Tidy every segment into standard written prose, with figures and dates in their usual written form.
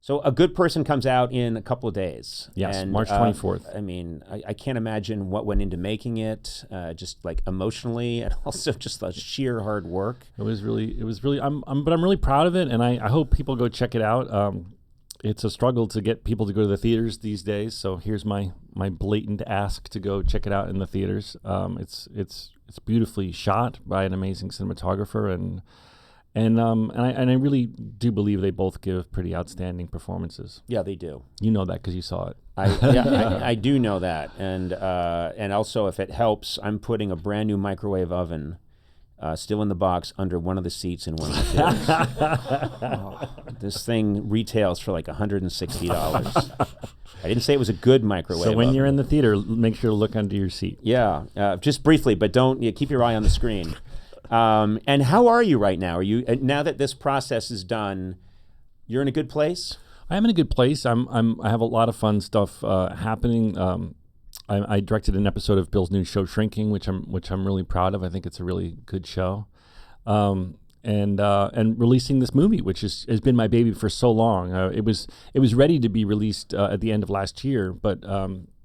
So A Good Person comes out in a couple of days. Yes, and, March 24th. I mean, I can't imagine what went into making it, just like emotionally, and also just the sheer hard work. It was really. But I'm really proud of it, and I hope people go check it out. It's a struggle to get people to go to the theaters these days. So here's my blatant ask to go check it out in the theaters. It's beautifully shot by an amazing cinematographer, and I really do believe they both give pretty outstanding performances. Yeah, they do. You know that because you saw it. I do know that, and also if it helps, I'm putting a brand new microwave oven, still in the box, under one of the seats in one of the theaters. This thing retails for like $160. I didn't say it was a good microwave. So when oven. you're in the theater, make sure to look under your seat. Yeah, just briefly, but don't keep your eye on the screen. And how are you right now? Are you now that this process is done? You're in a good place. I am in a good place. I have a lot of fun stuff happening. I directed an episode of Bill's new show, Shrinking, which I'm really proud of. I think it's a really good show. And releasing this movie, which has been my baby for so long. It was ready to be released at the end of last year, but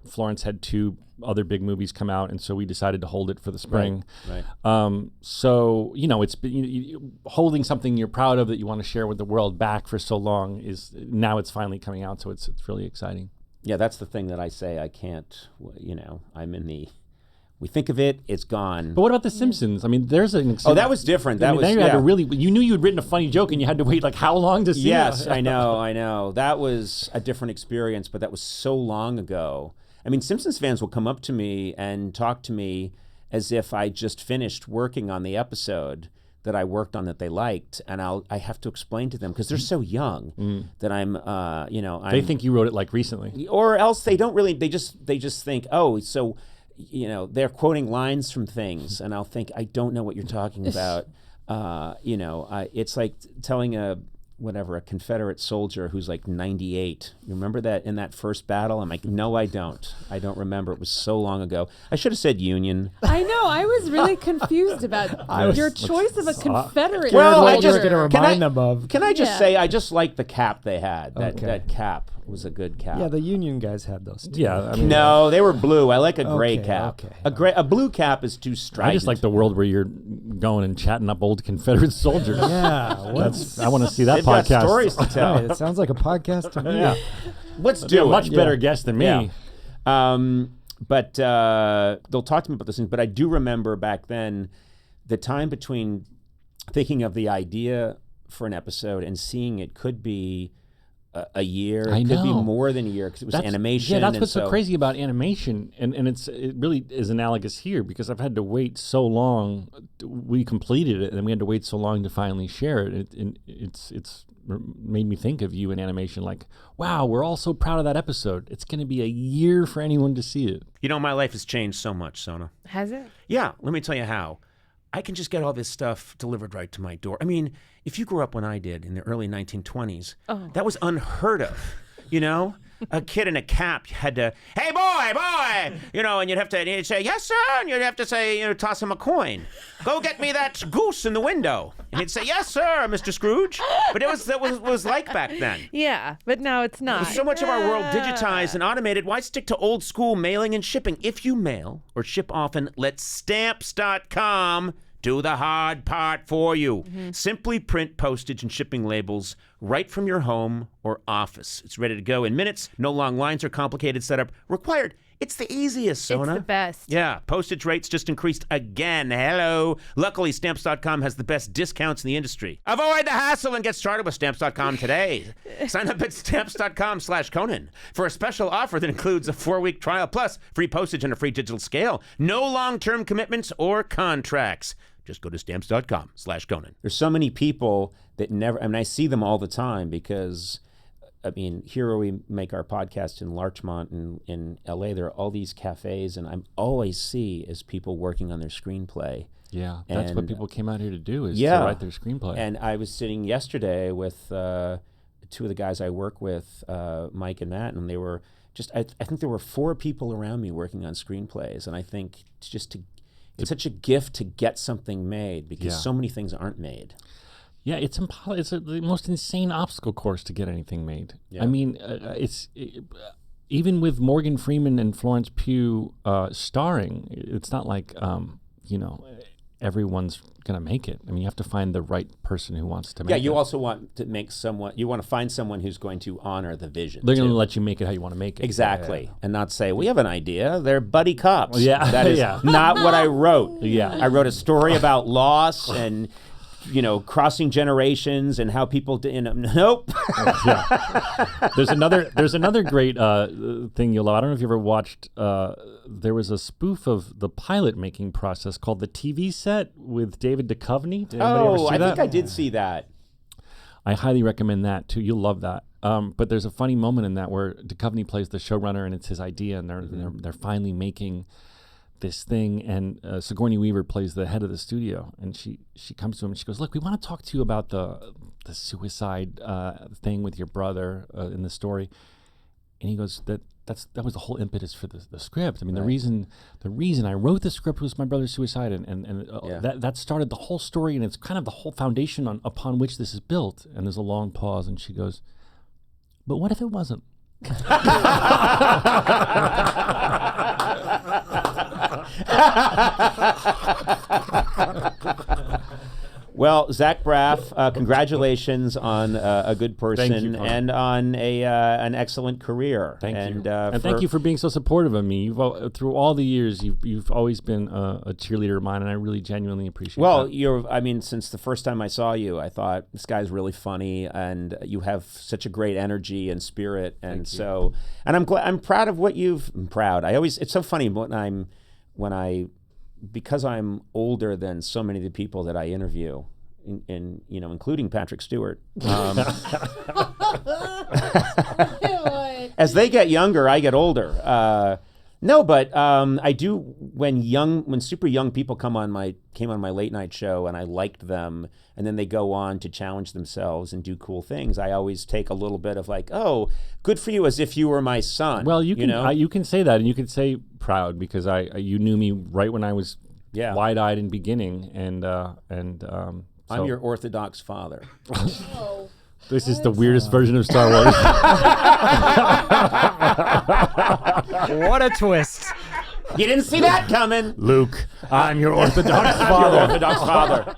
Florence had 2 other big movies come out, and so we decided to hold it for the spring. Right. So it's been holding something you're proud of that you want to share with the world back for so long now it's finally coming out. So it's really exciting. Yeah, that's the thing that I say I can't. I'm in the. We think of it, it's gone. But what about The Simpsons? I mean, there's an. Oh, that was different. That was. You had to really. You knew you had written a funny joke, and you had to wait like how long to see it? Yes, I know. That was a different experience, but that was so long ago. I mean, Simpsons fans will come up to me and talk to me as if I just finished working on the episode that I worked on that they liked, and I have to explain to them because they're so young that I'm. They think you wrote it like recently, or else they don't really. They just think, oh, so. They're quoting lines from things, and I'll think, I don't know what you're talking about. It's like telling a Confederate soldier who's like 98. You remember that in that first battle? I'm like, no, I don't. I don't remember. It was so long ago. I should have said Union. I know. I was really confused about your choice of a Confederate. Well, I just going to remind them of. Can I just say, I just like the cap they had. That cap was a good cap. Yeah, the Union guys had those too. Yeah, I mean, no, they were blue. I like a gray cap. Okay. A blue cap is too strident. I just like the world where you're going and chatting up old Confederate soldiers. Yeah, I want to see that They've podcast. got stories to tell. It sounds like a podcast to me. Yeah, let's they're do a it. much better guest than me. Yeah. But they'll talk to me about this thing. But I do remember back then, the time between thinking of the idea for an episode and seeing it could be a year. It could be more than a year because it was animation. Yeah, that's what's so crazy about animation, and it really is analogous here because I've had to wait so long. We completed it, and we had to wait so long to finally share it. It's made me think of you in animation, like, wow, we're all so proud of that episode. It's going to be a year for anyone to see it. My life has changed so much, Sona. Has it? Yeah, let me tell you how. I can just get all this stuff delivered right to my door. I mean, if you grew up when I did in the early 1920s, that was unheard of, A kid in a cap had to, hey, boy, and you'd say, yes, sir, and you'd have to say, toss him a coin. Go get me that goose in the window. And he'd say, yes, sir, Mr. Scrooge. But that was like back then. Yeah, but now it's not. With so much of our world digitized and automated, why stick to old school mailing and shipping? If you mail or ship often, let Stamps.com do the hard part for you. Simply print postage and shipping labels right from your home or office. It's ready to go in minutes. No long lines or complicated setup required. It's the easiest, Sona. It's the best. Yeah, postage rates just increased again. Hello. Luckily, Stamps.com has the best discounts in the industry. Avoid the hassle and get started with Stamps.com today. Sign up at Stamps.com/Conan for a special offer that includes a 4-week trial plus free postage and a free digital scale. No long-term commitments or contracts. Just go to Stamps.com/Conan. There's so many people that I see them all the time because, here where we make our podcast in Larchmont and in LA, there are all these cafes, and I always see is people working on their screenplay. Yeah, that's what people came out here to do, is to write their screenplay. And I was sitting yesterday with 2 of the guys I work with, Mike and Matt, and they were I think there were 4 people around me working on screenplays, and I think it's such a gift to get something made because so many things aren't made. Yeah, it's the most insane obstacle course to get anything made. Yeah. I mean, even with Morgan Freeman and Florence Pugh starring, it's not like everyone's gonna make it. I mean, you have to find the right person who wants to make it. Yeah, you also want to make someone. You want to find someone who's going to honor the vision. They're going to let you make it how you want to make it. Exactly, and not say we have an idea. They're buddy cops. Yeah, that is not what I wrote. Yeah, I wrote a story about loss and crossing generations and how people. Nope. Yeah. There's another great thing you'll love. I don't know if you ever watched. There was a spoof of the pilot making process called The TV Set with David Duchovny. Did anybody ever see that? I think I did see that. I highly recommend that too. You'll love that. But there's a funny moment in that where Duchovny plays the showrunner and it's his idea, and they're finally making this thing, and Sigourney Weaver plays the head of the studio, and she comes to him and she goes, "Look, we want to talk to you about the suicide thing with your brother in the story." And he goes, that was the whole impetus for the script. I mean, the reason I wrote the script was my brother's suicide, and that started the whole story, and it's kind of the whole foundation upon which this is built. And there's a long pause, and she goes, "But what if it wasn't?" Well, Zach Braff, congratulations on a good person and on an excellent career. Thank you. And thank you for being so supportive of me. Through all the years, you've always been a cheerleader of mine, and I really genuinely appreciate that. Well, since the first time I saw you, I thought this guy's really funny, and you have such a great energy and spirit, and I'm proud of what I'm proud. It's so funny because I'm older than so many of the people that I interview, including Patrick Stewart. As they get younger, I get older. I do when super young people came on my late night show, and I liked them, and then they go on to challenge themselves and do cool things. I always take a little bit of like, oh, good for you, as if you were my son. Well, you can say that, and you can say proud, because you knew me right when I was wide-eyed and beginning, and I'm your Orthodox father. Oh. This is the weirdest version of Star Wars. What a twist. You didn't see that coming. Luke, I'm your Orthodox father. Your Orthodox father.